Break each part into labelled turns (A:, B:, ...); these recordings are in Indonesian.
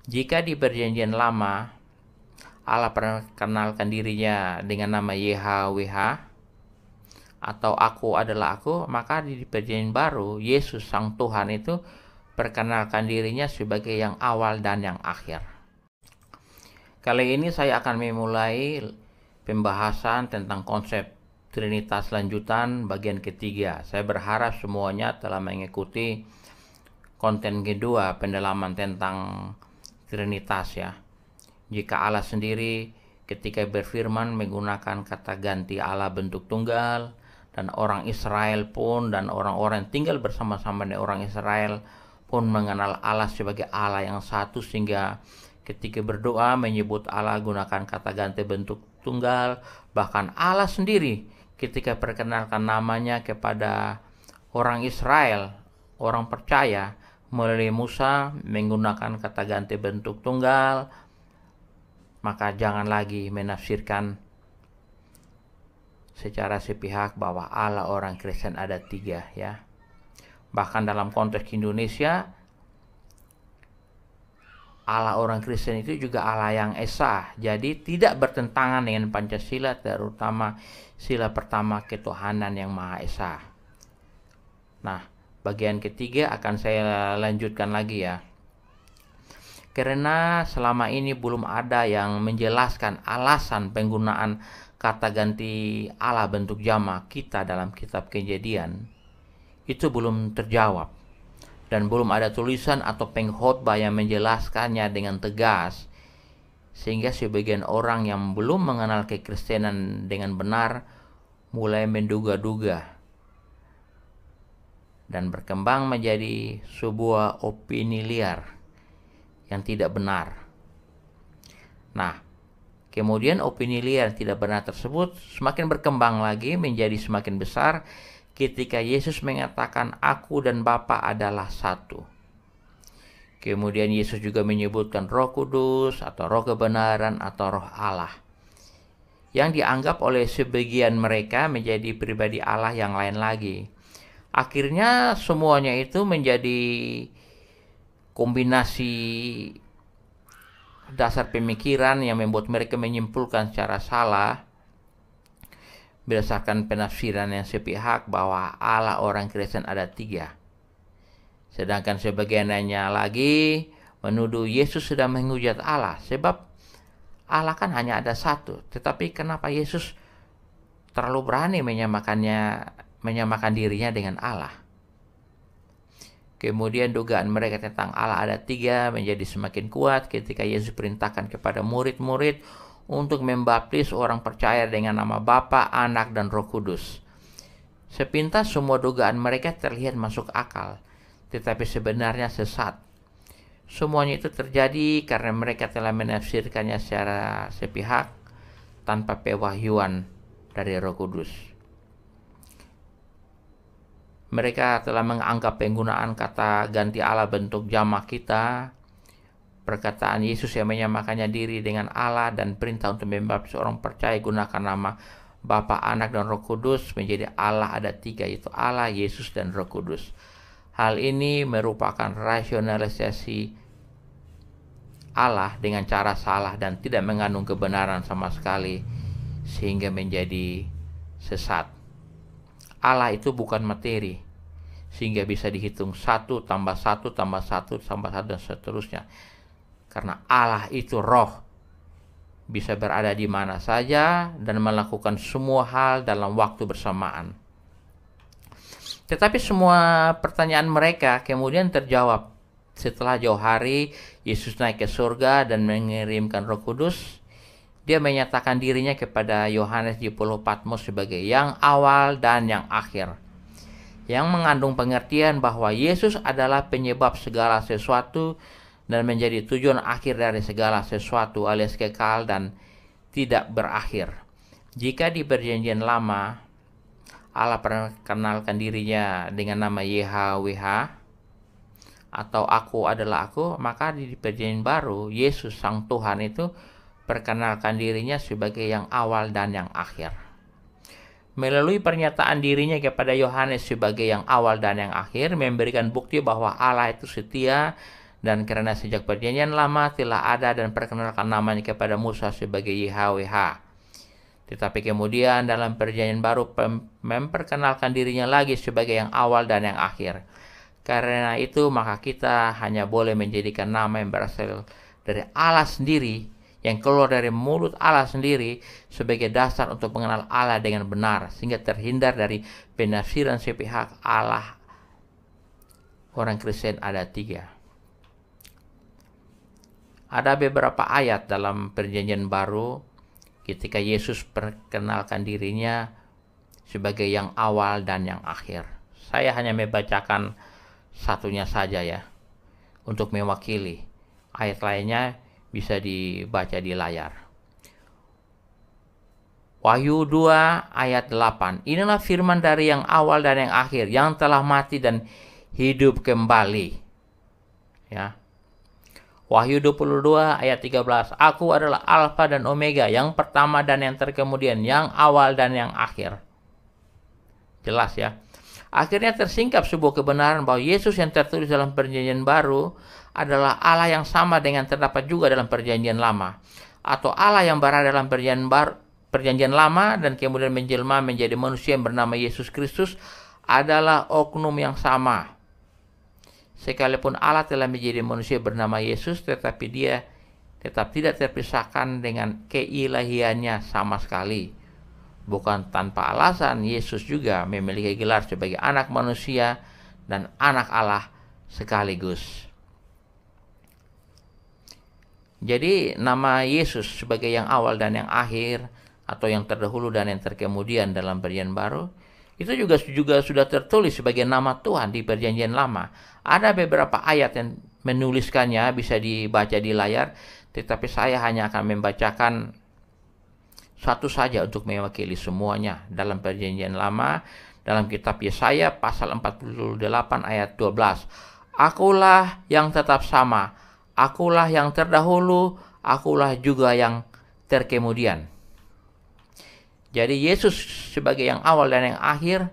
A: Jika di perjanjian lama Allah perkenalkan dirinya dengan nama YHWH atau aku adalah aku, maka di perjanjian baru Yesus Sang Tuhan itu perkenalkan dirinya sebagai yang awal dan yang akhir. Kali ini saya akan memulai pembahasan tentang konsep Trinitas lanjutan bagian ketiga. Saya berharap semuanya telah mengikuti konten kedua pendalaman tentang Trinitas ya. Jika Allah sendiri ketika berfirman menggunakan kata ganti Allah bentuk tunggal, dan orang Israel pun dan orang-orang yang tinggal bersama-sama dengan orang Israel pun mengenal Allah sebagai Allah yang satu, sehingga ketika berdoa menyebut Allah gunakan kata ganti bentuk tunggal. Bahkan Allah sendiri ketika perkenalkan namanya kepada orang Israel, orang percaya, melalui Musa menggunakan kata ganti bentuk tunggal. Maka jangan lagi menafsirkan secara sepihak bahwa Allah orang Kristen ada tiga ya. Bahkan dalam konteks Indonesia, Allah orang Kristen itu juga Allah yang esa. Jadi tidak bertentangan dengan Pancasila, terutama sila pertama ketuhanan yang Maha Esa. Nah, bagian ketiga akan saya lanjutkan lagi ya. Karena selama ini belum ada yang menjelaskan alasan penggunaan kata ganti Allah bentuk jamak kita dalam kitab Kejadian, itu belum terjawab. Dan belum ada tulisan atau pengkhotbah yang menjelaskannya dengan tegas, sehingga sebagian orang yang belum mengenal kekristenan dengan benar mulai menduga-duga dan berkembang menjadi sebuah opini liar yang tidak benar. Nah, kemudian opini liar yang tidak benar tersebut semakin berkembang lagi menjadi semakin besar ketika Yesus mengatakan aku dan Bapa adalah satu. Kemudian Yesus juga menyebutkan Roh Kudus atau Roh kebenaran atau Roh Allah, yang dianggap oleh sebagian mereka menjadi pribadi Allah yang lain lagi. Akhirnya semuanya itu menjadi kombinasi dasar pemikiran yang membuat mereka menyimpulkan secara salah berdasarkan penafsiran yang sepihak bahwa Allah orang Kristen ada tiga. Sedangkan sebagian lainnya lagi menuduh Yesus sedang menghujat Allah, sebab Allah kan hanya ada satu. Tetapi kenapa Yesus terlalu berani menyamakan dirinya dengan Allah? Kemudian dugaan mereka tentang Allah ada tiga menjadi semakin kuat ketika Yesus perintahkan kepada murid-murid untuk membaptis orang percaya dengan nama Bapa, Anak, dan Roh Kudus. Sepintas semua dugaan mereka terlihat masuk akal, tetapi sebenarnya sesat. Semuanya itu terjadi karena mereka telah menafsirkannya secara sepihak tanpa pewahyuan dari Roh Kudus. Mereka telah menganggap penggunaan kata ganti Allah bentuk jamak kita, perkataan Yesus yang menyamakannya diri dengan Allah, dan perintah untuk membaptis orang percaya gunakan nama Bapa, Anak, dan Roh Kudus menjadi Allah ada tiga, yaitu Allah, Yesus, dan Roh Kudus. Hal ini merupakan rasionalisasi Allah dengan cara salah dan tidak mengandung kebenaran sama sekali, sehingga menjadi sesat. Allah itu bukan materi, sehingga bisa dihitung 1 tambah 1 tambah 1 tambah 1 dan seterusnya. Karena Allah itu roh, bisa berada di mana saja dan melakukan semua hal dalam waktu bersamaan. Tetapi semua pertanyaan mereka kemudian terjawab setelah jauh hari Yesus naik ke surga dan mengirimkan Roh Kudus. Dia menyatakan dirinya kepada Yohanes di Pulau Patmos sebagai yang awal dan yang akhir, yang mengandung pengertian bahwa Yesus adalah penyebab segala sesuatu dan menjadi tujuan akhir dari segala sesuatu, alias kekal dan tidak berakhir. Jika di perjanjian lama Allah perkenalkan dirinya dengan nama YHWH atau aku adalah aku, maka di perjanjian baru Yesus Sang Tuhan itu perkenalkan dirinya sebagai yang awal dan yang akhir. Melalui pernyataan dirinya kepada Yohanes sebagai yang awal dan yang akhir, memberikan bukti bahwa Allah itu setia Dan karena sejak perjanjian lama telah ada dan perkenalkan namanya kepada Musa sebagai YHWH. Tetapi kemudian dalam perjanjian baru memperkenalkan dirinya lagi sebagai yang awal dan yang akhir. Karena itu maka kita hanya boleh menjadikan nama yang berasal dari Allah sendiri, yang keluar dari mulut Allah sendiri sebagai dasar untuk mengenal Allah dengan benar, sehingga terhindar dari penafsiran sepihak Allah. Orang Kristen ada 3. Ada beberapa ayat dalam perjanjian baru ketika Yesus perkenalkan dirinya sebagai yang awal dan yang akhir. Saya hanya membacakan satunya saja ya, untuk mewakili. Ayat lainnya bisa dibaca di layar. Wahyu 2 ayat 8. Inilah firman dari yang awal dan yang akhir, yang telah mati dan hidup kembali. Ya. Wahyu 22 ayat 13. Aku adalah Alfa dan Omega, yang pertama dan yang terkemudian, yang awal dan yang akhir. Jelas ya. Akhirnya tersingkap sebuah kebenaran bahwa Yesus yang tertulis dalam perjanjian baru adalah Allah yang sama dengan terdapat juga dalam perjanjian lama. Atau Allah yang berada dalam perjanjian lama dan kemudian menjelma menjadi manusia yang bernama Yesus Kristus adalah oknum yang sama. Sekalipun Allah telah menjadi manusia bernama Yesus, tetapi dia tetap tidak terpisahkan dengan keilahiannya sama sekali. Bukan tanpa alasan, Yesus juga memiliki gelar sebagai anak manusia dan anak Allah sekaligus. Jadi nama Yesus sebagai yang awal dan yang akhir, atau yang terdahulu dan yang terkemudian dalam perjanjian baru, itu juga sudah tertulis sebagai nama Tuhan di perjanjian lama. Ada beberapa ayat yang menuliskannya, bisa dibaca di layar, tetapi saya hanya akan membacakan satu saja untuk mewakili semuanya. Dalam perjanjian lama, dalam kitab Yesaya pasal 48 ayat 12. Akulah yang tetap sama, akulah yang terdahulu, akulah juga yang terkemudian. Jadi Yesus sebagai yang awal dan yang akhir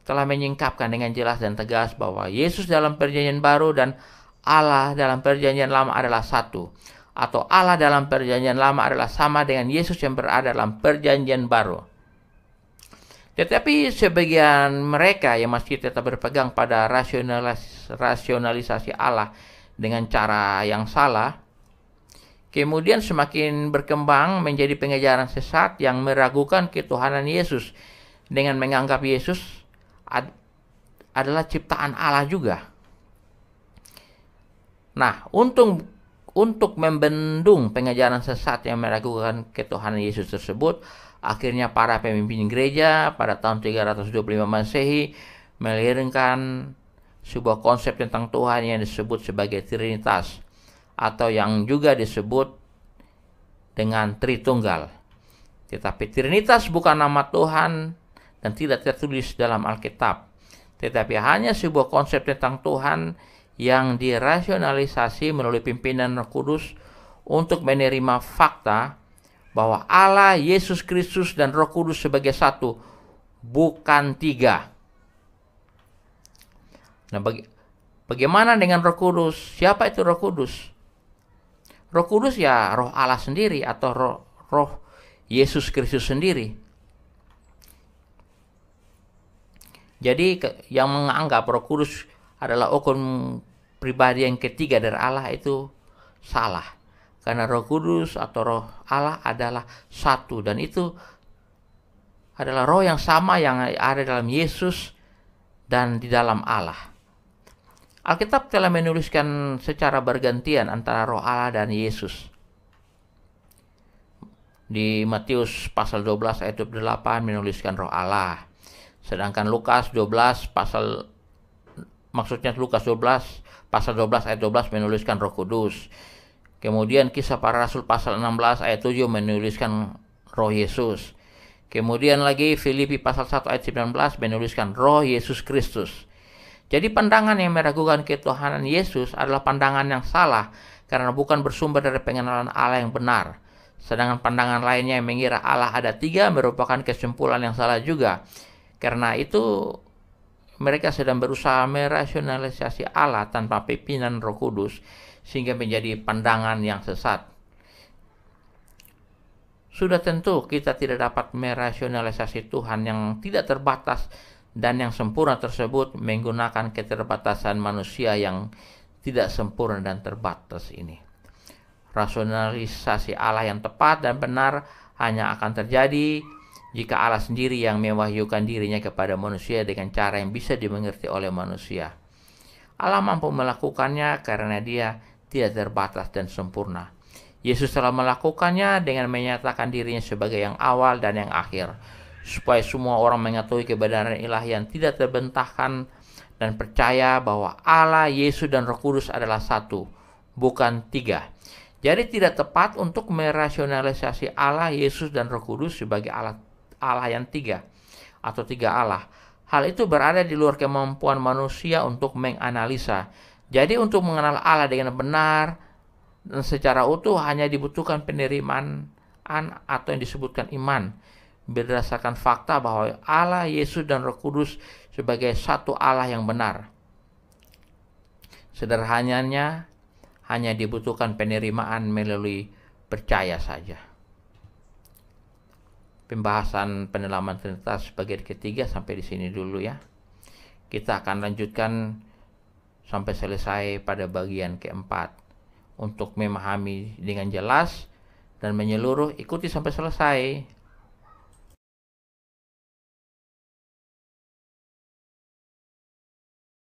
A: telah menyingkapkan dengan jelas dan tegas bahwa Yesus dalam perjanjian baru dan Allah dalam perjanjian lama adalah satu. Atau Allah dalam perjanjian lama adalah sama dengan Yesus yang berada dalam perjanjian baru. Tetapi sebagian mereka yang masih tetap berpegang pada rasionalisasi Allah dengan cara yang salah, kemudian semakin berkembang menjadi pengajaran sesat yang meragukan ketuhanan Yesus dengan menganggap Yesus adalah ciptaan Allah juga. Nah, untuk membendung pengajaran sesat yang meragukan ketuhanan Yesus tersebut, akhirnya para pemimpin gereja pada tahun 325 Masehi melahirkan sebuah konsep tentang Tuhan yang disebut sebagai Trinitas, atau yang juga disebut dengan Tritunggal. Tetapi Trinitas bukan nama Tuhan dan tidak tertulis dalam Alkitab, tetapi hanya sebuah konsep tentang Tuhan yang dirasionalisasi melalui pimpinan Roh Kudus untuk menerima fakta bahwa Allah, Yesus Kristus, dan Roh Kudus sebagai satu, bukan tiga. Nah, bagaimana dengan Roh Kudus? Siapa itu Roh Kudus? Roh Kudus ya Roh Allah sendiri, atau Roh Yesus Kristus sendiri. Jadi yang menganggap Roh Kudus adalah oknum pribadi yang ketiga dari Allah itu salah. Karena Roh Kudus atau Roh Allah adalah satu, dan itu adalah roh yang sama yang ada dalam Yesus dan di dalam Allah. Alkitab telah menuliskan secara bergantian antara Roh Allah dan Yesus. Di Matius pasal 12 ayat 28 menuliskan Roh Allah. Sedangkan Lukas 12 pasal 12 ayat 12 menuliskan Roh Kudus. Kemudian Kisah Para Rasul pasal 16 ayat 7 menuliskan Roh Yesus. Kemudian lagi Filipi pasal 1 ayat 19 menuliskan Roh Yesus Kristus. Jadi pandangan yang meragukan ketuhanan Yesus adalah pandangan yang salah, karena bukan bersumber dari pengenalan Allah yang benar. Sedangkan pandangan lainnya yang mengira Allah ada tiga merupakan kesimpulan yang salah juga. Karena itu mereka sedang berusaha merasionalisasi Allah tanpa pimpinan Roh Kudus, sehingga menjadi pandangan yang sesat. Sudah tentu kita tidak dapat merasionalisasi Tuhan yang tidak terbatas dan yang sempurna tersebut menggunakan keterbatasan manusia yang tidak sempurna dan terbatas ini. Rasionalisasi Allah yang tepat dan benar hanya akan terjadi jika Allah sendiri yang mewahyukan dirinya kepada manusia dengan cara yang bisa dimengerti oleh manusia. Allah mampu melakukannya karena Dia tidak terbatas dan sempurna. Yesus telah melakukannya dengan menyatakan dirinya sebagai yang awal dan yang akhir, supaya semua orang mengetahui kebenaran ilahi yang tidak terbantahkan dan percaya bahwa Allah, Yesus, dan Roh Kudus adalah satu, bukan tiga. Jadi tidak tepat untuk merasionalisasi Allah, Yesus, dan Roh Kudus sebagai Allah yang tiga atau tiga Allah. Hal itu berada di luar kemampuan manusia untuk menganalisa. Jadi untuk mengenal Allah dengan benar dan secara utuh hanya dibutuhkan penerimaan atau yang disebutkan iman, berdasarkan fakta bahwa Allah, Yesus, dan Roh Kudus sebagai satu Allah yang benar. Sederhananya, hanya dibutuhkan penerimaan melalui percaya saja. Pembahasan pendalaman Trinitas bagian ketiga sampai di sini dulu ya. Kita akan lanjutkan sampai selesai pada bagian keempat. Untuk memahami dengan jelas dan menyeluruh, ikuti sampai selesai.